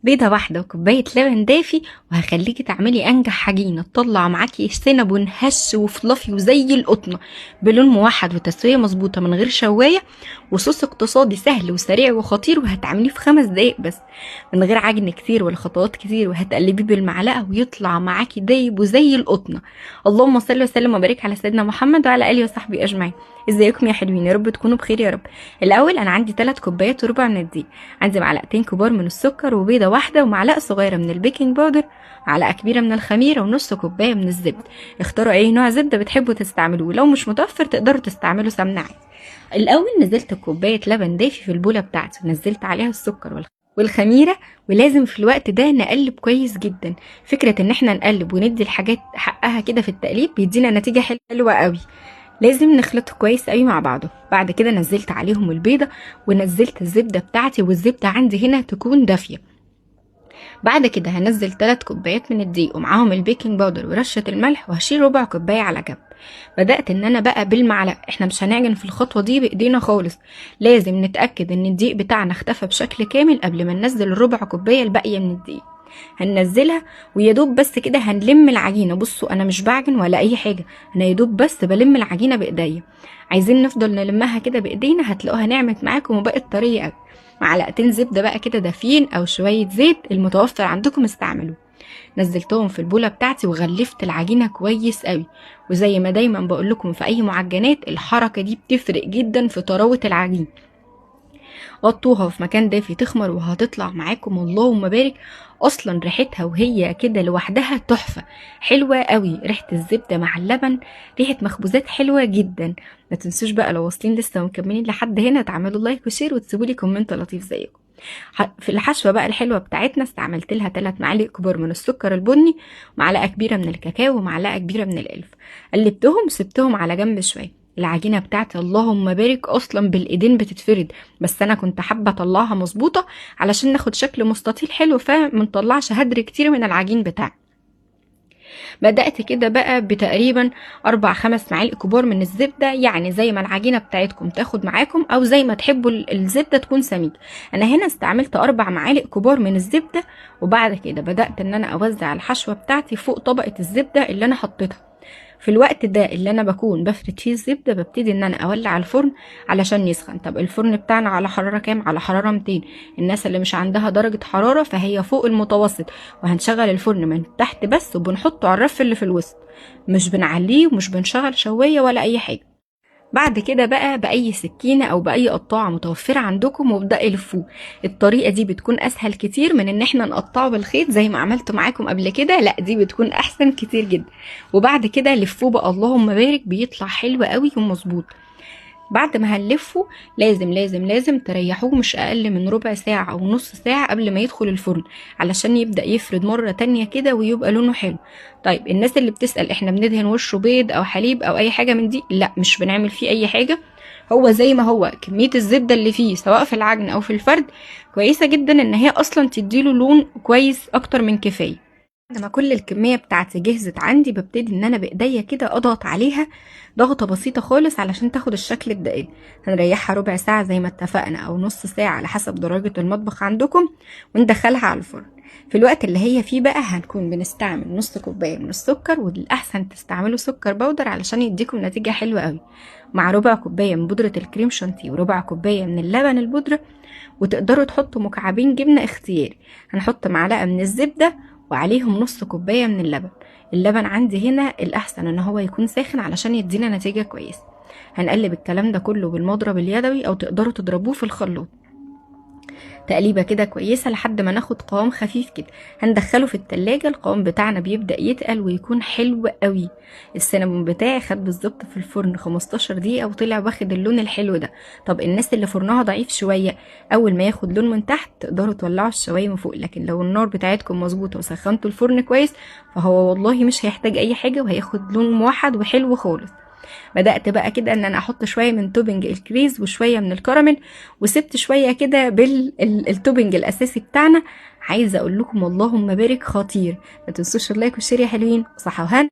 بيضة واحدة وكوباية لبن دافي، وهخليكي تعملي أنجح عجينة تطلع معاكي سينابون هش وفلافي وزي القطنة، بلون موحد وتسوية مظبوطة من غير شواية، وصوص اقتصادي سهل وسريع وخطير، وهتعمليه في 5 دقايق بس من غير عجن كتير ولا خطوات كتير، وهتقلبيه بالمعلقة ويطلع معاكي دايب وزي القطنة. اللهم صل وسلم وبارك على سيدنا محمد وعلى آله وصحبه أجمعين. ازيكم يا حلوين؟ يا رب تكونوا بخير يا رب. الاول انا عندي 3 كوبايات وربع من الدقيق، عندي معلقتين كبار من السكر وبيضه واحده ومعلقه صغيره من البيكنج باودر، معلقه كبيره من الخميره ونص كوبايه من الزبده. اختاروا اي نوع زبده بتحبوا تستعملوه، لو مش متوفر تقدروا تستعملوا سمنه عادي. الاول نزلت كوبايه لبن دافي في البوله بتاعتي، ونزلت عليها السكر والخميره، ولازم في الوقت ده نقلب كويس جدا. فكره ان احنا نقلب وندي الحاجات حقها كده في التقليب بيدينا نتيجه حلوه قوي. لازم نخلطه كويس قوي مع بعضه. بعد كده نزلت عليهم البيضة، ونزلت الزبدة بتاعتي، والزبدة عندي هنا تكون دافية. بعد كده هنزل 3 كوبايات من الدقيق ومعاهم البيكنج باودر ورشة الملح، وهشيل ربع كوباية على جنب. بدأت ان انا بقى بالمعلقة، احنا مش هنعجن في الخطوة دي بايدينا خالص، لازم نتأكد ان الدقيق بتاعنا اختفى بشكل كامل قبل ما ننزل الربع كوباية الباقية من الدقيق. هننزلها ويدوب بس كده هنلم العجينه. بصوا انا مش بعجن ولا اي حاجه، انا يدوب بس بلم العجينه بايديا. عايزين نفضل نلمها كده بايدينا، هتلاقوها نعمت معاكم وبقت طريه قوي. معلقتين زبده بقى كده دافيين او شويه زيت المتوفر عندكم استعملوه. نزلتهم في البوله بتاعتي وغلفت العجينه كويس قوي. وزي ما دايما بقول لكم في اي معجنات، الحركه دي بتفرق جدا في طراوه العجين. غطوها في مكان دافي تخمر، وهتطلع معاكم اللهم بارك. اصلا ريحتها وهي كده لوحدها تحفه، حلوه قوي. ريحه الزبده مع اللبن ريحه مخبوزات حلوه جدا. ما تنسوش بقى لو واصلين لسه ومكملين لحد هنا تعملوا لايك وشير وتسيبوا لي كومنت لطيف زيكم. في الحشوه بقى الحلوه بتاعتنا استعملت لها 3 معالق كبار من السكر البني، ومعلقه كبيره من الكاكاو، ومعلقه كبيره من القلف. قلبتهم وسبتهم على جنب شويه. العجينه بتاعتي اللهم بارك اصلا بالايدين بتتفرد، بس انا كنت حابه اطلعها مظبوطه علشان ناخد شكل مستطيل حلو، فمنطلعش هدر كتير من العجين بتاعي. بدأت كده بقى بتقريبا 4-5 معالق كبار من الزبدة، يعني زي ما العجينة بتاعتكم تاخد معاكم او زي ما تحبوا الزبدة تكون سميك. انا هنا استعملت 4 معالق كبار من الزبدة. وبعد كده بدأت ان انا اوزع الحشوة بتاعتي فوق طبقة الزبدة اللي انا حطيتها. في الوقت ده اللي انا بكون بفرد فيه الزبده ببتدي ان انا اولع الفرن علشان يسخن. طب الفرن بتاعنا على حراره كام؟ على حراره 200. الناس اللي مش عندها درجه حراره فهي فوق المتوسط، وهنشغل الفرن من تحت بس، وبنحطه على الرف اللي في الوسط، مش بنعليه ومش بنشغل شوايه ولا اي حاجه. بعد كده بقى بأي سكينة أو بأي قطاعة متوفرة عندكم وابدأ لفوه. الطريقة دي بتكون أسهل كتير من إن احنا نقطعه بالخيط زي ما عملت معاكم قبل كده، لا دي بتكون أحسن كتير جدا. وبعد كده لفوه بقى اللهم بارك، بيطلع حلو قوي ومظبوط. بعد ما هنلفه لازم لازم لازم تريحوه مش اقل من ربع ساعة او نص ساعة قبل ما يدخل الفرن، علشان يبدأ يفرد مرة تانية كده ويبقى لونه حلو. طيب الناس اللي بتسأل احنا بندهن وشه بيض او حليب او اي حاجة من دي، لا مش بنعمل فيه اي حاجة. هو زي ما هو كمية الزبدة اللي فيه سواء في العجن او في الفرد كويسة جدا ان هي اصلا تديله لون كويس اكتر من كفاية. بعد ما كل الكمية بتاعتي جهزت عندي ببتدي ان انا بايديا كده اضغط عليها ضغطة بسيطة خالص علشان تاخد الشكل الدائري. هنريحها ربع ساعة زي ما اتفقنا او نص ساعة على حسب درجة المطبخ عندكم، وندخلها على الفرن. في الوقت اللي هي فيه بقى هنكون بنستعمل نص كوباية من السكر، والاحسن تستعملوا سكر بودر علشان يديكم نتيجة حلوة قوي، مع ربع كوباية من بودرة الكريم شانتيه وربع كوباية من اللبن البودرة. وتقدروا تحطوا مكعبين جبنة اختياري. هنحط معلقة من الزبدة وعليهم نص كوباية من اللبن. اللبن عندي هنا الأحسن ان هو يكون ساخن علشان يدينا نتيجة كويسة. هنقلب الكلام ده كله بالمضرب اليدوي او تقدروا تضربوه في الخلاط تقليبه كده كويسه لحد ما ناخد قوام خفيف كده. هندخله في التلاجة، القوام بتاعنا بيبدأ يتقل ويكون حلو قوي. السينابون بتاعي خد بالظبط في الفرن 15 دقيقه وطلع واخد اللون الحلو ده. طب الناس اللي فرنها ضعيف شويه، اول ما ياخد لون من تحت تقدروا تولعوا الشوايه من فوق، لكن لو النار بتاعتكم مظبوطه وسخنتوا الفرن كويس فهو والله مش هيحتاج اي حاجه وهياخد لون موحد وحلو خالص. بدأت بقى كده ان انا احط شوية من توبنج الكريز وشوية من الكراميل، وسبت شوية كده بالتوبنج الاساسي بتاعنا. عايزة اقول لكم اللهم بارك خطير. ما تنسوش اللايك والشير يا حلوين، صحة وهنا.